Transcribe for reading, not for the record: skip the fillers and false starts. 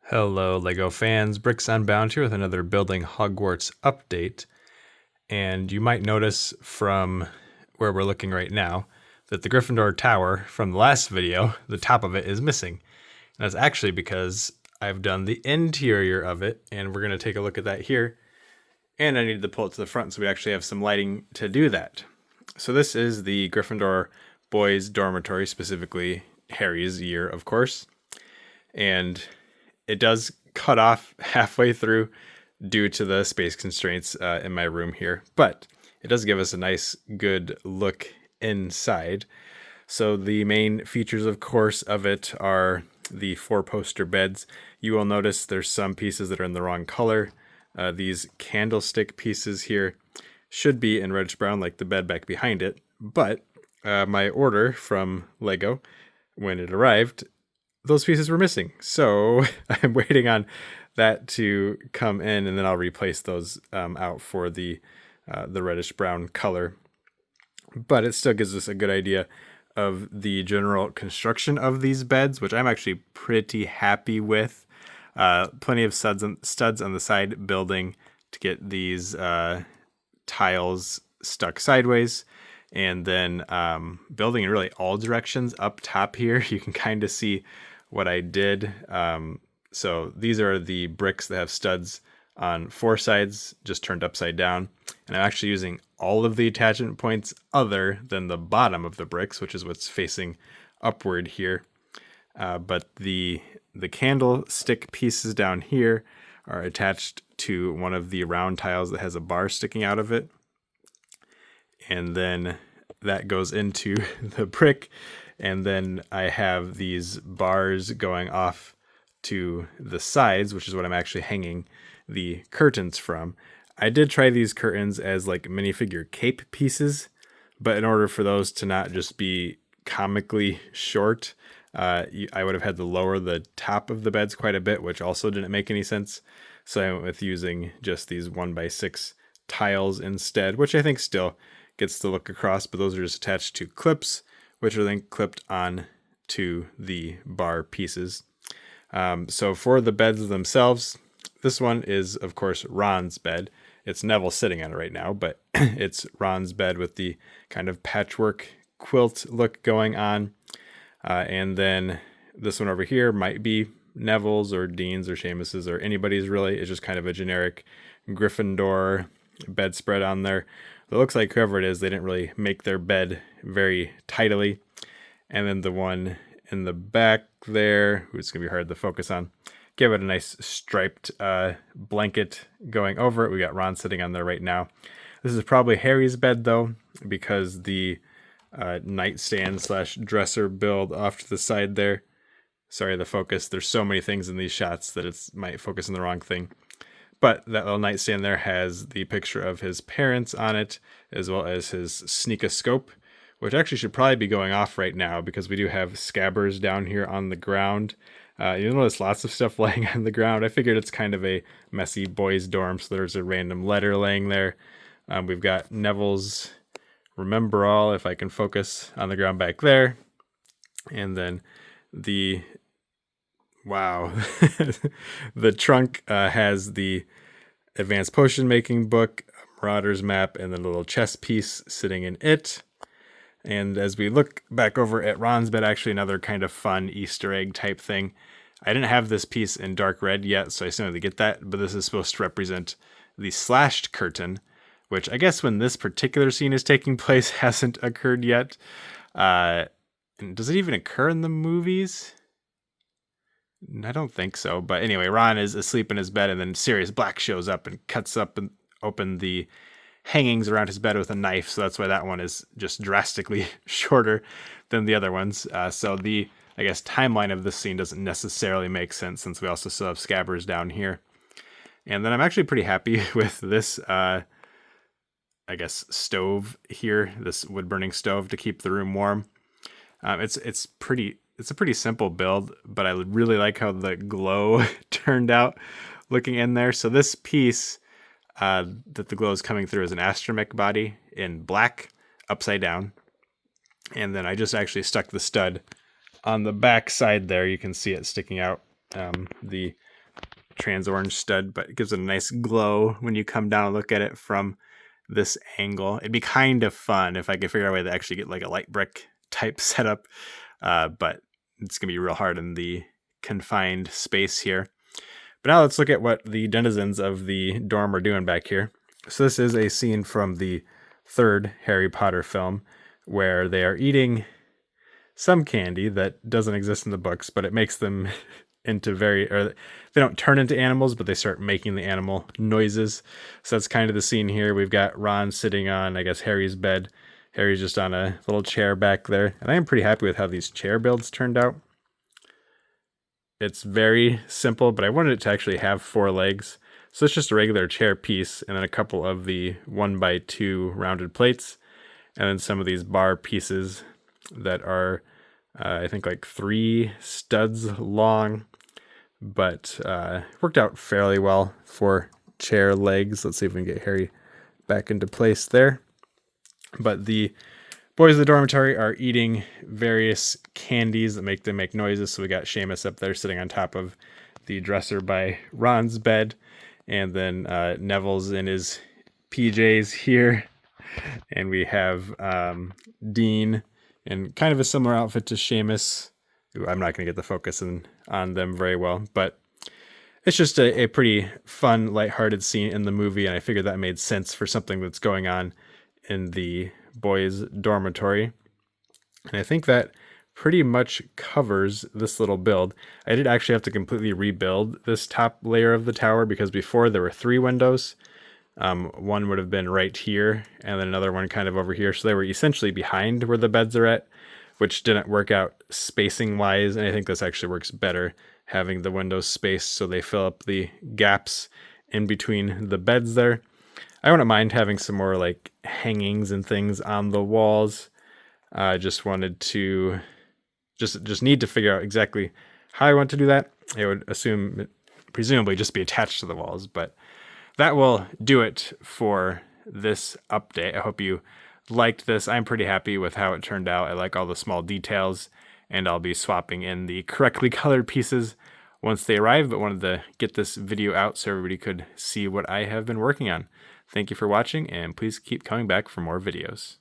Hello, LEGO fans. Bricks Unbound here with another Building Hogwarts update. And you might notice from where we're looking right now that the Gryffindor Tower from the last video, the top of it is missing. And that's actually because I've done the interior of it, and we're going to take a look at that here. And I needed to pull it to the front so we actually have some lighting to do that. So this is the Gryffindor Boys Dormitory, specifically Harry's year, of course. And it does cut off halfway through due to the space constraints in my room here, but it does give us a nice, good look inside. So the main features, of course, of it are the 4-poster beds. You will notice there's some pieces that are in the wrong color. These candlestick pieces here should be in reddish brown like the bed back behind it, but my order from LEGO, when it arrived, those pieces were missing. So I'm waiting on that to come in, and then I'll replace those out for the reddish brown color. But it still gives us a good idea of the general construction of these beds, which I'm actually pretty happy with. Plenty of studs on the side building to get these tiles stuck sideways. And then building in really all directions up top here, you can kind of see what I did. So these are the bricks that have studs on 4 sides, just turned upside down. And I'm actually using all of the attachment points other than the bottom of the bricks, which is what's facing upward here. But the candlestick pieces down here are attached to one of the round tiles that has a bar sticking out of it. And then that goes into the brick. And then I have these bars going off to the sides, which is what I'm actually hanging the curtains from. I did try these curtains as like minifigure cape pieces, but in order for those to not just be comically short, I would have had to lower the top of the beds quite a bit, which also didn't make any sense. So I went with using just these 1x6 tiles instead, which I think still gets the look across, but those are just attached to clips, which are then clipped on to the bar pieces. So for the beds themselves, this one is, of course, Ron's bed. It's Neville sitting on it right now, but it's Ron's bed with the kind of patchwork quilt look going on. And then this one over here might be Neville's or Dean's or Seamus's or anybody's really. It's just kind of a generic Gryffindor bedspread on there. It looks like whoever it is, they didn't really make their bed very tidily. And then the one in the back there, which is going to be hard to focus on, give it a nice striped blanket going over it. We got Ron sitting on there right now. This is probably Harry's bed, though, because the nightstand / dresser build off to the side there. Sorry, the focus. There's so many things in these shots that it might focus on the wrong thing. But that little nightstand there has the picture of his parents on it, as well as his sneakoscope, which actually should probably be going off right now because we do have scabbers down here on the ground. You'll notice lots of stuff laying on the ground. I figured it's kind of a messy boys' dorm, so there's a random letter laying there. We've got Neville's Remember All, if I can focus, on the ground back there. And then wow. The trunk has the advanced potion making book, Marauder's map, and the little chess piece sitting in it. And as we look back over at Ron's bed, actually another kind of fun Easter egg type thing. I didn't have this piece in dark red yet, so I still need to get that, but this is supposed to represent the slashed curtain, which I guess when this particular scene is taking place hasn't occurred yet. And does it even occur in the movies? I don't think so. But anyway, Ron is asleep in his bed, and then Sirius Black shows up and cuts up and open the hangings around his bed with a knife. So that's why that one is just drastically shorter than the other ones. So the, I guess, timeline of this scene doesn't necessarily make sense since we also still have scabbers down here. And then I'm actually pretty happy with this, I guess, stove here, this wood burning stove to keep the room warm. It's a pretty simple build, but I really like how the glow turned out looking in there. So this piece that the glow is coming through is an astromech body in black, upside down. And then I just actually stuck the stud on the back side there. You can see it sticking out. The trans orange stud, but it gives it a nice glow when you come down and look at it from this angle. It'd be kind of fun if I could figure out a way to actually get like a light brick type setup, but it's gonna be real hard in the confined space here. But now let's look at what the denizens of the dorm are doing back here. So this is a scene from the third Harry Potter film where they are eating some candy that doesn't exist in the books, but it makes them into they don't turn into animals, but they start making the animal noises. So that's kind of the scene here. We've got Ron sitting on, I guess, Harry's bed. Harry's just on a little chair back there. And I am pretty happy with how these chair builds turned out. It's very simple, but I wanted it to actually have 4 legs. So it's just a regular chair piece and then a couple of the 1x2 rounded plates. And then some of these bar pieces that are, I think, like 3 studs long, but worked out fairly well for chair legs. Let's see if we can get Harry back into place there. But the boys of the dormitory are eating various candies that make them make noises. So we got Seamus up there sitting on top of the dresser by Ron's bed. And then Neville's in his PJs here. And we have Dean in kind of a similar outfit to Seamus. Ooh, I'm not going to get the focus on them very well. But it's just a pretty fun, lighthearted scene in the movie. And I figured that made sense for something that's going on in the boys' dormitory. And I think that pretty much covers this little build. I did actually have to completely rebuild this top layer of the tower because before there were 3 windows. One would have been right here and then another one kind of over here. So they were essentially behind where the beds are at, which didn't work out spacing wise. And I think this actually works better having the windows spaced so they fill up the gaps in between the beds there. I wouldn't mind having some more like hangings and things on the walls. I just wanted to just need to figure out exactly how I want to do that. I would presumably just be attached to the walls, but that will do it for this update. I hope you liked this. I'm pretty happy with how it turned out. I like all the small details, and I'll be swapping in the correctly colored pieces once they arrive, but wanted to get this video out so everybody could see what I have been working on. Thank you for watching, and please keep coming back for more videos.